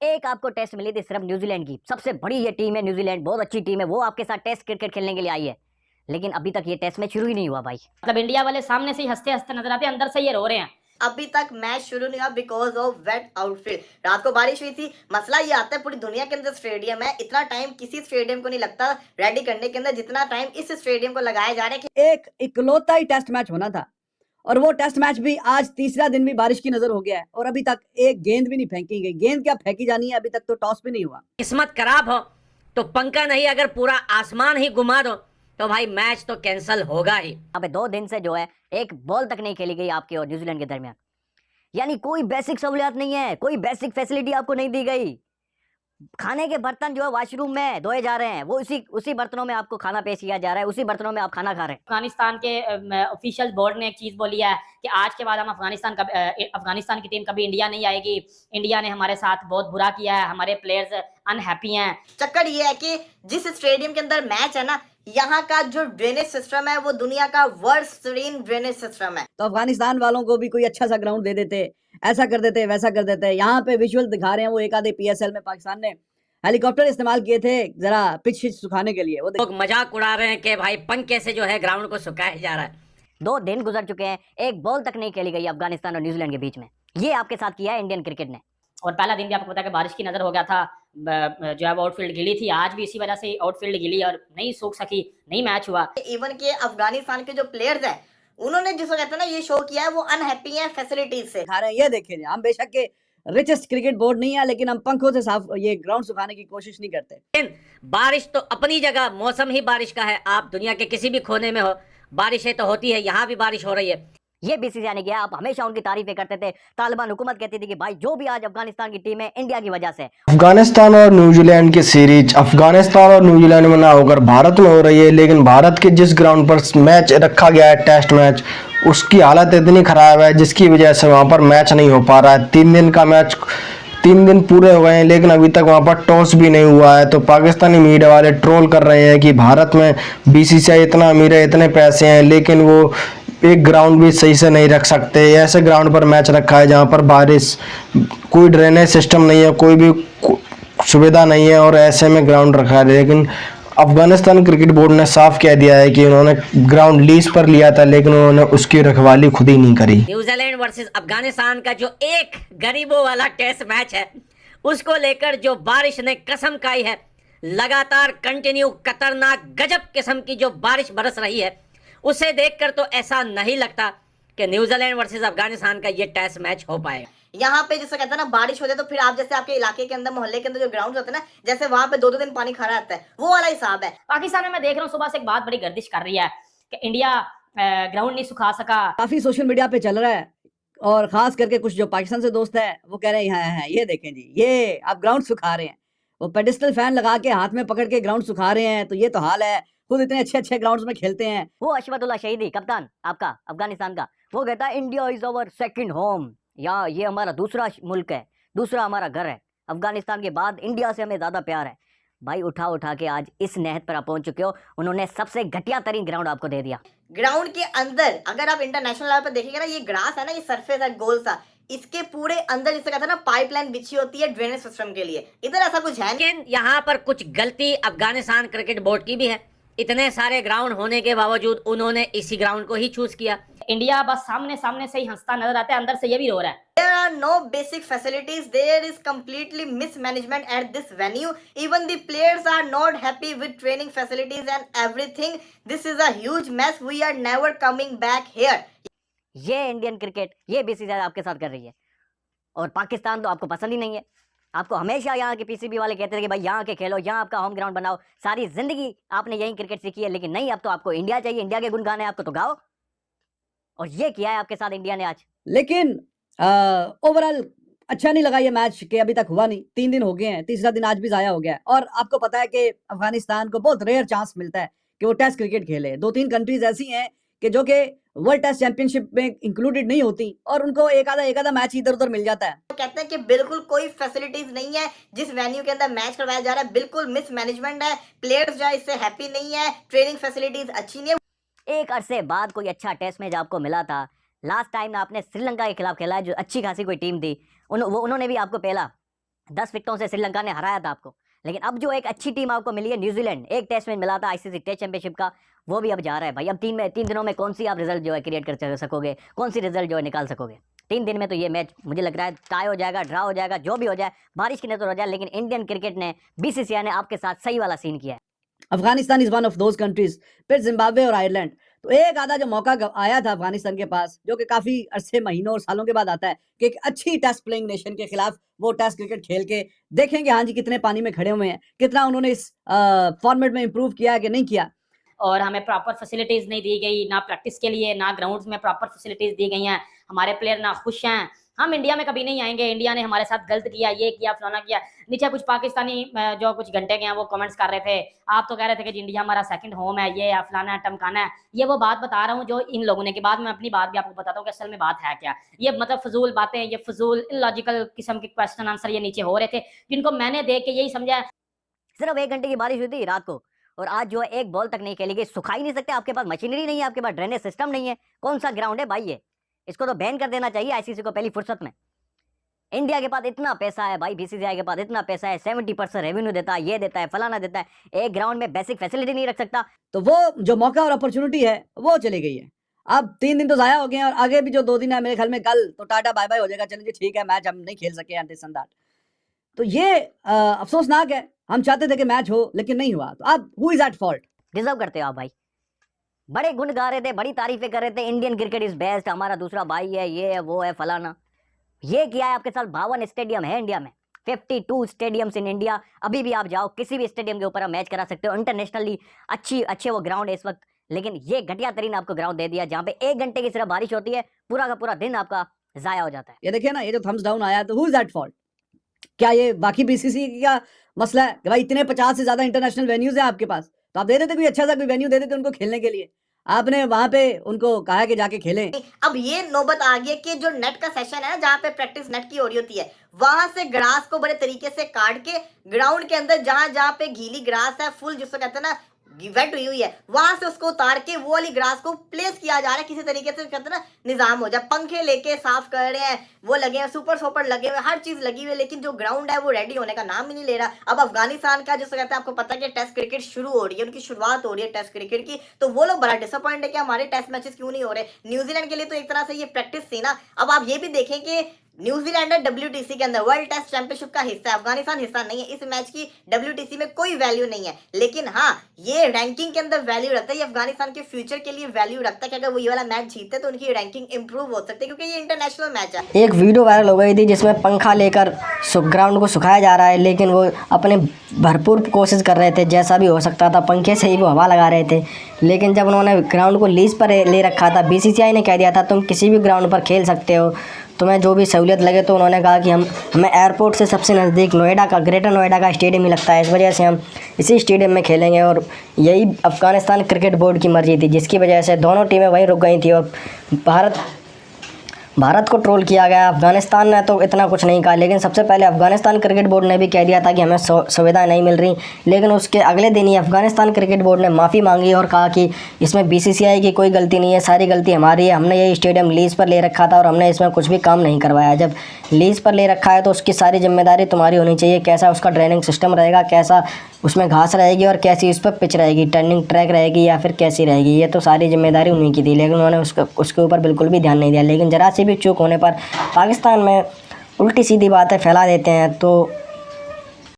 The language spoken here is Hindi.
एक आपको टेस्ट मिली थी सिर्फ न्यूजीलैंड की, सबसे बड़ी ये टीम है न्यूजीलैंड, बहुत अच्छी टीम है, वो आपके साथ टेस्ट क्रिकेट खेलने के लिए आई है, लेकिन अभी तक ये टेस्ट मैच शुरू ही नहीं हुआ भाई। मतलब इंडिया वाले सामने से ही हंसते हंसते नजर आते हैं, अंदर से ये रो रहे हैं। अभी तक मैच शुरू नहीं हुआ बिकॉज ऑफ वेट आउटफील्ड। रात को बारिश हुई थी। मसला ये आता है पूरी दुनिया के अंदर स्टेडियम है, इतना टाइम किसी स्टेडियम को नहीं लगता रेडी करने के अंदर जितना टाइम इस स्टेडियम को लगाया जा रहा है कि एक इकलौता ही टेस्ट मैच होना था और वो टेस्ट मैच भी आज तीसरा दिन भी बारिश की नजर हो गया है और अभी तक एक गेंद भी नहीं फेंकी गई। गेंद क्या फेंकी जानी है, अभी तक तो टॉस भी नहीं हुआ। किस्मत खराब हो तो पंखा नहीं, अगर पूरा आसमान ही घुमा दो तो भाई मैच तो कैंसिल होगा ही। यहाँ पे 2 दिन से जो है एक बॉल तक नहीं खेली गई आपके और न्यूजीलैंड के दरमियान, यानी कोई बेसिक सहूलियत नहीं है, कोई बेसिक फैसिलिटी आपको नहीं दी गई। खाने के बर्तन जो है वॉशरूम में धोए जा रहे हैं, वो उसी बर्तनों में आपको खाना पेश किया जा रहा है, उसी बर्तनों में आप खाना खा रहे हैं। अफगानिस्तान के ऑफिशियल बोर्ड ने एक चीज बोली है कि आज के बाद हम अफगानिस्तान की टीम कभी इंडिया नहीं आएगी। इंडिया ने हमारे साथ बहुत बुरा किया है, हमारे प्लेयर्स अनहैप्पी हैं। चक्कर ये है कि जिस स्टेडियम के अंदर मैच है ना, यहाँ का जो ड्रेनेज सिस्टम है वो दुनिया का वर्स्ट ड्रेनेज सिस्टम है। तो अफगानिस्तान वालों को भी कोई अच्छा सा ग्राउंड दे देते, ऐसा कर देते, वैसा कर देते। यहाँ पे विजुअल दिखा रहे हैं, वो एक आधे पीएसएल में पाकिस्तान ने हेलीकॉप्टर इस्तेमाल किए थे जरा पिच सुखाने के लिए। वो लोग मजाक उड़ा रहे हैं कि भाई पंखे से जो है ग्राउंड को सुखाया जा रहा है। 2 दिन गुजर चुके हैं, एक बॉल तक नहीं खेली गई अफगानिस्तान और न्यूजीलैंड के बीच में। ये आपके साथ किया है इंडियन क्रिकेट ने। और पहला दिन भी आपको पता है कि बारिश की नजर हो गया था, जो है वो आउटफील्ड गिली थी। आज भी इसी वजह से आउटफील्ड गिली और नहीं सूख सकी, नहीं मैच हुआ। इवन के अफगानिस्तान के जो प्लेयर्स हैं उन्होंने जिसको कहते हैं ना ये शो किया है, वो अनहैप्पी है फैसिलिटीज से। खा रहे हैं। ये देखिए, हम बेशक के रिचेस्ट क्रिकेट बोर्ड नहीं है, लेकिन हम पंखों से साफ ये ग्राउंड सुखाने की कोशिश नहीं करते। लेकिन बारिश तो अपनी जगह, मौसम ही बारिश का है। आप दुनिया के किसी भी कोने में हो, बारिशें तो होती है, यहाँ भी बारिश हो रही है। ये बीसीसीआई ने किया। आप हमेशा उनकी तारीफें करते थे, तालिबान हुकूमत कहती थी कि भाई जो भी आज अफगानिस्तान की टीम है इंडिया की वजह से। अफगानिस्तान और न्यूजीलैंड की सीरीज अफगानिस्तान और न्यूजीलैंड में ना होकर भारत में हो रही है, लेकिन भारत के जिस ग्राउंड पर मैच रखा गया है टेस्ट मैच, उसकी हालत इतनी खराब है जिसकी वजह से वहां पर मैच नहीं हो पा रहा है। 3 दिन का मैच, 3 दिन पूरे हो गए हैं लेकिन अभी तक वहां पर टॉस भी नहीं हुआ है। तो पाकिस्तानी मीडिया वाले ट्रोल कर रहे हैं कि भारत में बीसीसीआई इतना अमीर है, इतने पैसे हैं, लेकिन वो एक ग्राउंड भी सही से नहीं रख सकते। ऐसे ग्राउंड पर मैच रखा है जहां पर बारिश, कोई ड्रेनेज सिस्टम नहीं है, कोई भी सुविधा नहीं है और ऐसे में ग्राउंड रखा है। लेकिन अफगानिस्तान क्रिकेट बोर्ड ने साफ कह दिया है कि उन्होंने ग्राउंड लीज पर लिया था लेकिन उन्होंने उसकी रखवाली खुद ही नहीं करी। न्यूजीलैंड वर्सेस अफगानिस्तान का जो एक गरीबों वाला टेस्ट मैच है, उसको लेकर जो बारिश ने कसम खाई है, लगातार कंटिन्यू खतरनाक गजब किस्म की जो बारिश बरस रही है, उसे देखकर तो ऐसा नहीं लगता कि न्यूजीलैंड वर्सेस अफगानिस्तान का ये टेस्ट मैच हो पाएगा। यहाँ पे जिसे कहते हैं ना बारिश हो जाए तो फिर आप जैसे आपके इलाके के अंदर, मोहल्ले के अंदर जो ग्राउंड होते हैं ना, जैसे वहां पे 2-2 दिन पानी खड़ा रहता है, वो वाला हिसाब है। पाकिस्तान में मैं देख रहा हूँ सुबह से एक बात बड़ी गर्दिश कर रही है कि इंडिया ग्राउंड नहीं सुखा सका। काफी सोशल मीडिया पे चल रहा है और खास करके कुछ जो पाकिस्तान से दोस्त है वो कह रहे हैं ये देखें जी, ये आप ग्राउंड सुखा रहे हैं। वो पेडिस्टल फैन लगा के हाथ में पकड़ के ग्राउंड सुखा रहे हैं। तो ये तो हाल है, खुद इतने अच्छे ग्राउंड्स में खेलते हैं। वो अशफतुल्ला शहीदी कप्तान आपका अफगानिस्तान का, वो कहता है India is our second home, या ये हमारा दूसरा मुल्क है, दूसरा हमारा घर है। अफगानिस्तान के बाद इंडिया से हमें ज्यादा प्यार है। भाई उठा के आज इस नहत पर आप पहुंच चुके हो, उन्होंने सबसे घटिया तरीन ग्राउंड आपको दे दिया। ग्राउंड के अंदर अगर आप इंटरनेशनल लेवल पर देखेंगे ना, ये ग्रास है ना, ये सरफेस है गोल सा, इसके पूरे अंदर जिसे कहते हैं ना पाइपलाइन बिछी होती है ड्रेनेज सिस्टम के लिए। इधर ऐसा कुछ है। लेकिन यहाँ पर कुछ गलती अफगानिस्तान क्रिकेट बोर्ड की भी है। इतने सारे ग्राउंड होने के बावजूद उन्होंने इसी ग्राउंड को ही चूज किया। इंडिया बस सामने से ही हंसता नजर आता है, अंदर से ये भी रो रहा है। There are no basic facilities. There is completely mismanagement at this venue. Even the players are not happy with training facilities and everything. This is a huge mess. We are never coming back here. ये इंडियन क्रिकेट, ये बीसीसीआई आपके साथ कर रही है और पाकिस्तान तो आपको पसंद ही नहीं है। आपको हमेशा यहाँ के पीसीबी वाले कहते थे कि भाई यहाँ के खेलो, यहाँ आपका होम ग्राउंड बनाओ, सारी जिंदगी आपने यही क्रिकेट सीखी है, लेकिन नहीं, अब तो आपको इंडिया चाहिए, इंडिया के गुण गाने आपको तो गाओ। और ये किया है आपके साथ इंडिया ने आज। लेकिन ओवरऑल अच्छा नहीं लगा ये मैच कि अभी तक हुआ नहीं। 3 दिन हो गए हैं, तीसरा दिन आज भी जाया हो गया है। और आपको पता है कि अफगानिस्तान को बहुत रेयर चांस मिलता है कि वो टेस्ट क्रिकेट खेले। 2-3 कंट्रीज ऐसी हैं कि जो कि वर्ल्ड टेस्ट चैंपियनशिप में इंक्लूडेड नहीं होती और उनको एक आधा मैच इधर उधर मिल जाता है। वो कहते हैं कि बिल्कुल कोई फैसिलिटीज नहीं है जिस वेन्यू के अंदर मैच करवाया जा रहा है, बिल्कुल मिसमैनेजमेंट है। प्लेयर्स जो है इससे हैप्पी नहीं है, ट्रेनिंग फैसिलिटीज अच्छी नहीं है। एक अरसे बाद कोई अच्छा टेस्ट मैच आपको मिला था। लास्ट टाइम आपने श्रीलंका के खिलाफ खेला है, जो अच्छी खासी कोई टीम थी, उन्होंने भी आपको पहला 10 विकेटों से श्रीलंका ने हराया था आपको। लेकिन अब जो एक अच्छी टीम आपको मिली है न्यूजीलैंड, एक टेस्ट मैच मिला था आईसीसी टेस्ट चैंपियनशिप का, वो भी अब जा रहा है भाई। अब 3 दिनों में कौन सी आप रिजल्ट जो है क्रिएट कर सकोगे, कौन सी रिजल्ट जो है निकाल सकोगे? 3 दिन में तो ये मैच मुझे लग रहा है टाई हो जाएगा, ड्रा हो जाएगा, जो भी हो जाए, बारिश की नजर हो जाए। लेकिन इंडियन क्रिकेट ने, बीसीसीआई ने आपके साथ सही वाला सीन किया है। Afghanistan is one of those countries, फिर जिम्बाब्वे और आयरलैंड। तो एक आधा जो मौका आया था अफगानिस्तान के पास, जो कि काफी अरसे, महीनों और सालों के बाद आता है, कि एक अच्छी टेस्ट प्लेइंग नेशन के खिलाफ वो टेस्ट क्रिकेट खेल के देखेंगे हाँ जी कितने पानी में खड़े हुए हैं, कितना उन्होंने इस फॉर्मेट में इंप्रूव किया है कि नहीं किया। और हमें प्रॉपर फैसिलिटीज़ नहीं दी गई, ना प्रैक्टिस के लिए, ना ग्राउंड्स में प्रॉपर फैसिलिटीज़ दी गई हैं। हमारे प्लेयर ना खुश हैं। हम इंडिया में कभी नहीं आएंगे, इंडिया ने हमारे साथ गलत किया, ये किया, फलाना किया। नीचे कुछ पाकिस्तानी जो कुछ घंटे के हैं वो कमेंट्स कर रहे थे, आप तो कह रहे थे कि इंडिया हमारा सेकंड होम है, ये है, फलाना है, टमकाना है। ये वो बात बता रहा हूँ जो इन लोगों ने, के बाद मैं अपनी बात भी आपको बताता हूँ कि असल में बात है क्या। ये मतलब फजूल बातें, ये फजूल इलॉजिकल किस्म के क्वेश्चन आंसर ये नीचे हो रहे थे, जिनको मैंने देख के यही समझा। सिर्फ 1 घंटे की बारिश हुई थी रात को, और आज जो है एक बॉल तक नहीं खेली गई। सुखा ही नहीं सकते, आपके पास मशीनरी नहीं है, आपके पास ड्रेनेज सिस्टम नहीं है। कौन सा ग्राउंड है भाई ये? इसको तो बैन कर देना चाहिए आईसीसी को पहली फुर्सत में। इंडिया के पास इतना पैसा है भाई, बीसीसीआई के पास इतना पैसा है, 70% रेवेन्यू देता है, ये देता है, फलाना देता है, एक ग्राउंड में बेसिक फैसिलिटी नहीं रख सकता। तो वो जो मौका और अपॉर्चुनिटी है वो चली गई है। अब 3 दिन तो जाया हो गए हैं, और आगे भी जो 2 दिन है, मेरे ख्याल में कल तो टाटा बाय बाय हो जाएगा, चलिए ठीक है मैच हम नहीं खेल सके हैं दिस एंड दैट। तो ये अफसोसनाक है। हम चाहते थे कि मैच हो लेकिन नहीं हुआ। तो अब who is at fault? Deserve करते हो आप भाई। बड़े गुण गा रहे थे, बड़ी तारीफें कर रहे थे, इंडियन क्रिकेट इज बेस्ट, हमारा दूसरा भाई है, ये है, वो है, फलाना। ये किया है आपके साथ। 52 स्टेडियम है इंडिया में, 52 स्टेडियम्स इन इंडिया। अभी भी आप जाओ किसी भी स्टेडियम के ऊपर आप मैच करा सकते हो। इंटरनेशनली अच्छे वो ग्राउंड है इस वक्त। लेकिन ये घटिया तरीन आपको ग्राउंड दे दिया, जहाँ पे 1 घंटे की सिर्फ बारिश होती है, पूरा का पूरा दिन आपका जाया हो जाता है। ये देखिए ना, ये जो थम्स डाउन आया, तो हु इज एट फॉल्ट? क्या ये बाकी बीसीसी का मसला है कि भाई इतने 50 से ज्यादा इंटरनेशनल वेन्यूज हैं आपके पास, तो आप दे देते कोई अच्छा सा कोई वेन्यू दे देते उनको खेलने के लिए। आपने वहां पे उनको कहा कि जाके खेलें। अब ये नौबत आ गई कि जो नेट का सेशन है, जहाँ पे प्रैक्टिस नेट की हो रही होती है, वहां से ग्रास को बड़े तरीके से काट के ग्राउंड के अंदर जहां पे गीली ग्रास है, फुल जिसको कहते हैं ना वेट हुई है, वहां से उसको उतार के वो वाली ग्रास को प्लेस किया जा रहा है किसी तरीके से, कहते हैं ना निजाम हो जाए। पंखे लेके साफ कर रहे हैं, वो लगे हैं, सुपर सोपर लगे हुए, हर चीज लगी हुई है, लेकिन जो ग्राउंड है वो रेडी होने का नाम ही नहीं ले रहा। अब अफगानिस्तान का जिसको कहते हैं, आपको पता है कि टेस्ट क्रिकेट शुरू हो रही है, उनकी शुरुआत हो रही है टेस्ट क्रिकेट की, तो वो लोग बड़ा डिसअपॉइंट है कि हमारे टेस्ट मैचेस क्यों नहीं हो रहे। न्यूजीलैंड के लिए तो एक तरह से ये प्रैक्टिस थी ना। अब आप ये भी देखें कि न्यूजीलैंड WTC के अंदर वर्ल्ड टेस्ट चैंपियनशिप का हिस्सा है, अफगानिस्तान हिस्सा नहीं है। इस मैच की WTC में कोई वैल्यू नहीं है, लेकिन हाँ ये रैंकिंग के अंदर वैल्यू रखता है। ये अफगानिस्तान के फ्यूचर के लिए वैल्यू रखता है कि अगर वो ये वाला मैच जीतते तो उनकी रैंकिंग इंप्रूव हो सकती है, क्योंकि ये इंटरनेशनल मैच है। एक वीडियो वायरल हो गई थी जिसमें पंखा लेकर ग्राउंड को सुखाया जा रहा है, लेकिन वो अपने भरपूर कोशिश कर रहे थे, जैसा भी हो सकता था पंखे से ही वो हवा लगा रहे थे। लेकिन जब उन्होंने ग्राउंड को लीज पर ले रखा था, BCCI ने कह दिया था तुम किसी भी ग्राउंड पर खेल सकते हो, तुम्हें जो भी सहूलियत लगे, तो उन्होंने कहा कि हमें एयरपोर्ट से सबसे नज़दीक नोएडा का, ग्रेटर नोएडा का स्टेडियम ही लगता है, इस वजह से हम इसी स्टेडियम में खेलेंगे। और यही अफ़गानिस्तान क्रिकेट बोर्ड की मर्जी थी, जिसकी वजह से दोनों टीमें वहीं रुक गई थी और भारत को ट्रोल किया गया। अफगानिस्तान ने तो इतना कुछ नहीं कहा, लेकिन सबसे पहले अफगानिस्तान क्रिकेट बोर्ड ने भी कह दिया था कि हमें सुविधा नहीं मिल रही। लेकिन उसके अगले दिन ही अफगानिस्तान क्रिकेट बोर्ड ने माफ़ी मांगी और कहा कि इसमें BCCI की कोई गलती नहीं है, सारी गलती हमारी है, हमने ये स्टेडियम लीज़ पर ले रखा था और हमने इसमें कुछ भी काम नहीं करवाया। जब लीज़ पर ले रखा है तो उसकी सारी जिम्मेदारी तुम्हारी होनी चाहिए, कैसा उसका ड्रेनिंग सिस्टम रहेगा, कैसा उसमें घास रहेगी और कैसी उस पर पिच रहेगी, टर्निंग ट्रैक रहेगी या फिर कैसी रहेगी, ये तो सारी जिम्मेदारी उन्हीं की थी। लेकिन उन्होंने उसके ऊपर बिल्कुल भी ध्यान नहीं दिया। लेकिन ज़रा सी भी चूक होने पर पाकिस्तान में उल्टी सीधी बातें फैला देते हैं, तो